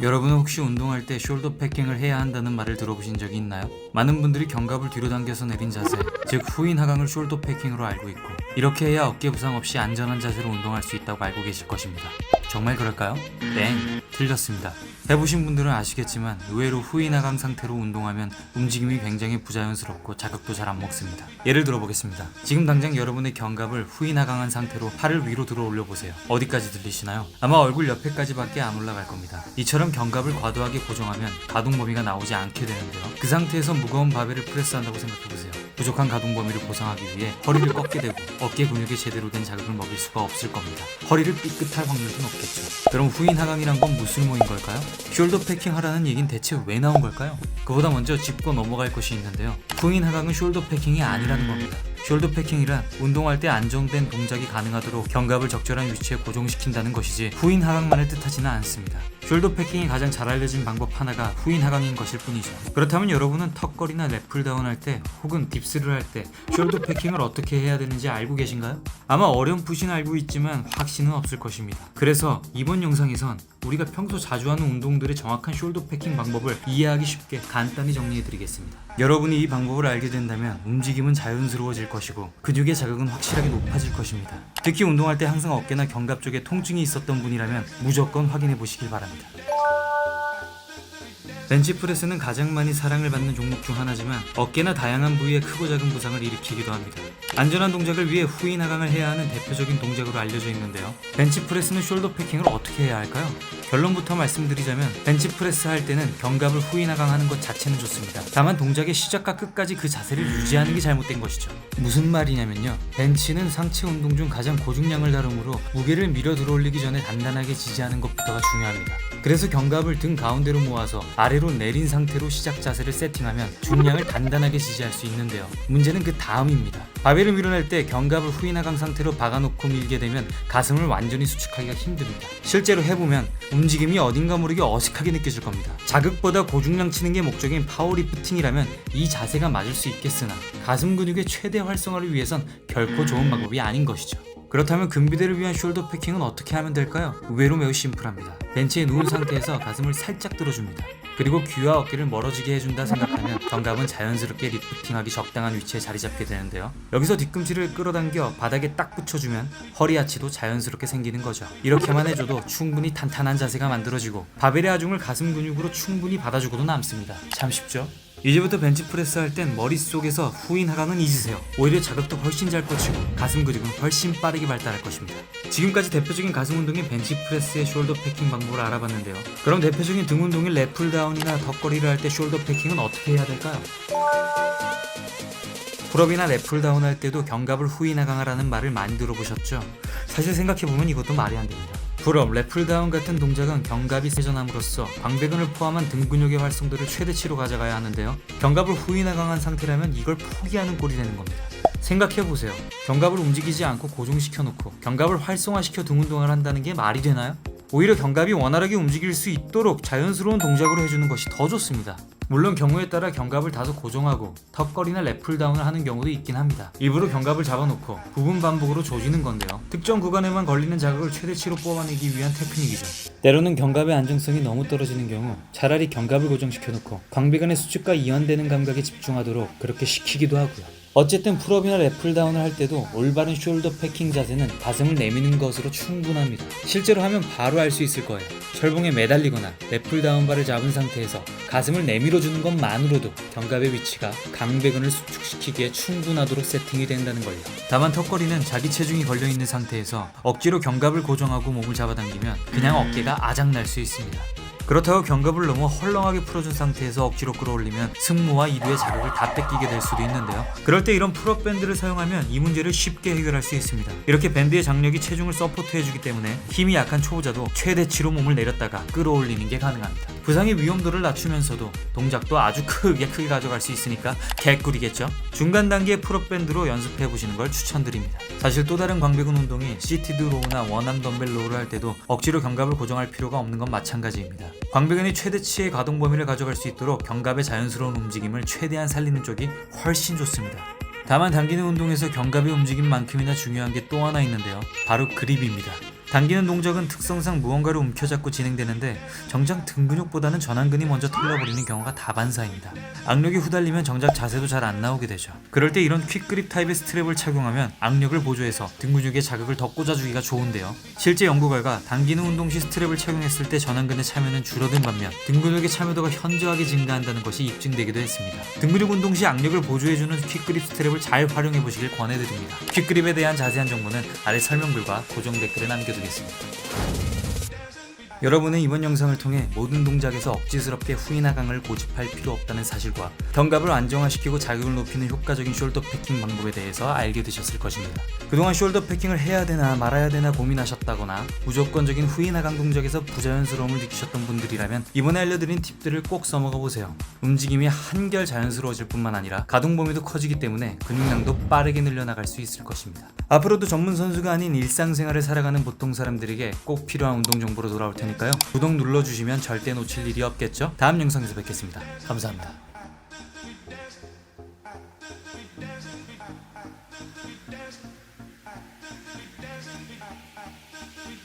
여러분은 혹시 운동할 때 숄더 패킹을 해야 한다는 말을 들어보신 적이 있나요? 많은 분들이 견갑을 뒤로 당겨서 내린 자세, 즉 후인 하강을 숄더 패킹으로 알고 있고, 이렇게 해야 어깨 부상 없이 안전한 자세로 운동할 수 있다고 알고 계실 것입니다. 정말 그럴까요? 땡! 틀렸습니다. 해보신 분들은 아시겠지만 의외로 후인 하강 상태로 운동하면 움직임이 굉장히 부자연스럽고 자극도 잘 안 먹습니다. 예를 들어보겠습니다. 지금 당장 여러분의 견갑을 후인 하강한 상태로 팔을 위로 들어 올려보세요. 어디까지 들리시나요? 아마 얼굴 옆에까지밖에 안 올라갈 겁니다. 이처럼 견갑을 과도하게 고정하면 가동 범위가 나오지 않게 되는데요. 그 상태에서 무거운 바벨을 프레스한다고 생각해보세요. 부족한 가동 범위를 보상하기 위해 허리를 꺾게 되고 어깨 근육에 제대로 된 자극을 먹일 수가 없을 겁니다. 허리를 삐끗할 확률도 높겠죠. 그럼 후인 하강이란 건 무슨 모인 걸까요? 숄더 패킹 하라는 얘긴 대체 왜 나온 걸까요? 그보다 먼저 짚고 넘어갈 것이 있는데요. 후인 하강은 숄더 패킹이 아니라는 겁니다. 숄더 패킹이란 운동할 때 안정된 동작이 가능하도록 견갑을 적절한 위치에 고정시킨다는 것이지 후인 하강만을 뜻하지는 않습니다. 숄더 패킹이 가장 잘 알려진 방법 하나가 후인 하강인 것일 뿐이죠. 그렇다면 여러분은 턱걸이나 랩풀다운 할 때 혹은 딥스를 할 때 숄더 패킹을 어떻게 해야 되는지 알고 계신가요? 아마 어렴풋이는 알고 있지만 확신은 없을 것입니다. 그래서 이번 영상에선 우리가 평소 자주 하는 운동들의 정확한 숄더 패킹 방법을 이해하기 쉽게 간단히 정리해드리겠습니다. 여러분이 이 방법을 알게 된다면 움직임은 자연스러워질 것이고 근육의 자극은 확실하게 높아질 것입니다. 특히 운동할 때 항상 어깨나 견갑 쪽에 통증이 있었던 분이라면 무조건 확인해 보시길 바랍니다. 벤치프레스는 가장 많이 사랑을 받는 종목 중 하나지만 어깨나 다양한 부위에 크고 작은 부상을 일으키기도 합니다. 안전한 동작을 위해 후인 하강을 해야 하는 대표적인 동작으로 알려져 있는데요. 벤치프레스는 숄더 패킹을 어떻게 해야 할까요? 결론부터 말씀드리자면 벤치프레스 할 때는 견갑을 후인 하강하는 것 자체는 좋습니다. 다만 동작의 시작과 끝까지 그 자세를 유지하는 게 잘못된 것이죠. 무슨 말이냐면요. 벤치는 상체 운동 중 가장 고중량을 다루므로 무게를 밀어 들어올리기 전에 단단하게 지지하는 것부터가 중요합니다. 그래서 견갑을 등 가운데로 모아서 아래로 내린 상태로 시작 자세를 세팅하면 중량을 단단하게 지지할 수 있는데요. 문제는 그 다음입니다. 바벨을 밀어낼 때 견갑을 후인 하강 상태로 박아놓고 밀게 되면 가슴을 완전히 수축하기가 힘듭니다. 실제로 해보면 움직임이 어딘가 모르게 어색하게 느껴질 겁니다. 자극보다 고중량 치는 게 목적인 파워리프팅이라면 이 자세가 맞을 수 있겠으나 가슴 근육의 최대 활성화를 위해선 결코 좋은 방법이 아닌 것이죠. 그렇다면 근비대를 위한 숄더 패킹은 어떻게 하면 될까요? 의외로 매우 심플합니다. 벤치에 누운 상태에서 가슴을 살짝 들어줍니다. 그리고 귀와 어깨를 멀어지게 해준다 생각하면 견갑은 자연스럽게 리프팅하기 적당한 위치에 자리 잡게 되는데요. 여기서 뒤꿈치를 끌어당겨 바닥에 딱 붙여주면 허리 아치도 자연스럽게 생기는 거죠. 이렇게만 해줘도 충분히 탄탄한 자세가 만들어지고 바벨의 하중을 가슴 근육으로 충분히 받아주고도 남습니다. 참 쉽죠? 이제부터 벤치프레스 할 땐 머릿속에서 후인 하강은 잊으세요. 오히려 자극도 훨씬 잘 뻗치고 가슴 근육은 훨씬 빠르게 발달할 것입니다. 지금까지 대표적인 가슴 운동인 벤치프레스의 숄더 패킹 방법을 알아봤는데요. 그럼 대표적인 등 운동인 랩풀다운이나 턱걸이를 할 때 숄더 패킹은 어떻게 해야 될까요? 풀업이나 랩풀다운 할 때도 견갑을 후인 하강하라는 말을 많이 들어보셨죠? 사실 생각해보면 이것도 말이 안 됩니다. 풀업, 랩풀다운 같은 동작은 견갑이 세전함으로써 광배근을 포함한 등 근육의 활성도를 최대치로 가져가야 하는데요. 견갑을 후인 하강한 상태라면 이걸 포기하는 꼴이 되는 겁니다. 생각해보세요. 견갑을 움직이지 않고 고정시켜놓고 견갑을 활성화시켜 등 운동을 한다는 게 말이 되나요? 오히려 견갑이 원활하게 움직일 수 있도록 자연스러운 동작으로 해주는 것이 더 좋습니다. 물론 경우에 따라 견갑을 다소 고정하고 턱걸이나 랩풀다운을 하는 경우도 있긴 합니다. 일부러 견갑을 잡아놓고 부분 반복으로 조지는 건데요. 특정 구간에만 걸리는 자극을 최대치로 뽑아내기 위한 테크닉이죠. 때로는 견갑의 안정성이 너무 떨어지는 경우 차라리 견갑을 고정시켜놓고 광배근의 수축과 이완되는 감각에 집중하도록 그렇게 시키기도 하고요. 어쨌든 풀업이나 랩풀다운을 할 때도 올바른 숄더 패킹 자세는 가슴을 내미는 것으로 충분합니다. 실제로 하면 바로 알 수 있을 거예요. 철봉에 매달리거나 랩풀다운 바를 잡은 상태에서 가슴을 내밀어주는 것만으로도 견갑의 위치가 강배근을 수축시키기에 충분하도록 세팅이 된다는 걸요. 다만 턱걸이는 자기 체중이 걸려있는 상태에서 억지로 견갑을 고정하고 몸을 잡아당기면 그냥 어깨가 아작날 수 있습니다. 그렇다고 견갑을 너무 헐렁하게 풀어준 상태에서 억지로 끌어올리면 승모와 이두의 자극을 다 뺏기게 될 수도 있는데요. 그럴 때 이런 풀업 밴드를 사용하면 이 문제를 쉽게 해결할 수 있습니다. 이렇게 밴드의 장력이 체중을 서포트해주기 때문에 힘이 약한 초보자도 최대치로 몸을 내렸다가 끌어올리는 게 가능합니다. 부상의 위험도를 낮추면서도 동작도 아주 크게 가져갈 수 있으니까 개꿀이겠죠? 중간 단계의 풀업 밴드로 연습해보시는 걸 추천드립니다. 사실 또 다른 광배근 운동인 시티드 로우나 원암 덤벨 로우를 할 때도 억지로 견갑을 고정할 필요가 없는 건 마찬가지입니다. 광배근이 최대치의 가동 범위를 가져갈 수 있도록 견갑의 자연스러운 움직임을 최대한 살리는 쪽이 훨씬 좋습니다. 다만 당기는 운동에서 견갑의 움직임만큼이나 중요한 게 또 하나 있는데요. 바로 그립입니다. 당기는 동작은 특성상 무언가를 움켜잡고 진행되는데 정작 등 근육보다는 전완근이 먼저 털려버리는 경우가 다반사입니다. 악력이 후달리면 정작 자세도 잘 안 나오게 되죠. 그럴 때 이런 퀵그립 타입의 스트랩을 착용하면 악력을 보조해서 등 근육에 자극을 더 꽂아주기가 좋은데요. 실제 연구 결과 당기는 운동 시 스트랩을 착용했을 때 전완근의 참여는 줄어든 반면 등 근육의 참여도가 현저하게 증가한다는 것이 입증되기도 했습니다. 등 근육 운동 시 악력을 보조해주는 퀵그립 스트랩을 잘 활용해 보시길 권해드립니다. 퀵그립에 대한 자세한 정보는 아래 설명글과 고정 댓글에 남겨두겠습니다. 여러분은 이번 영상을 통해 모든 동작에서 억지스럽게 후인하강을 고집할 필요 없다는 사실과 견갑을 안정화시키고 자극을 높이는 효과적인 숄더 패킹 방법에 대해서 알게 되셨을 것입니다. 그동안 숄더 패킹을 해야 되나 말아야 되나 고민하셨다거나 무조건적인 후인하강 동작에서 부자연스러움을 느끼셨던 분들이라면 이번에 알려드린 팁들을 꼭 써먹어 보세요. 움직임이 한결 자연스러워질 뿐만 아니라 가동 범위도 커지기 때문에 근육량도 빠르게 늘려나갈 수 있을 것입니다. 앞으로도 전문 선수가 아닌 일상생활을 살아가는 보통 사람들에게 꼭 필요한 운동 정보로 돌아올 테니까요. 구독 눌러주시면 절대 놓칠 일이 없겠죠? 다음 영상에서 뵙겠습니다. 감사합니다.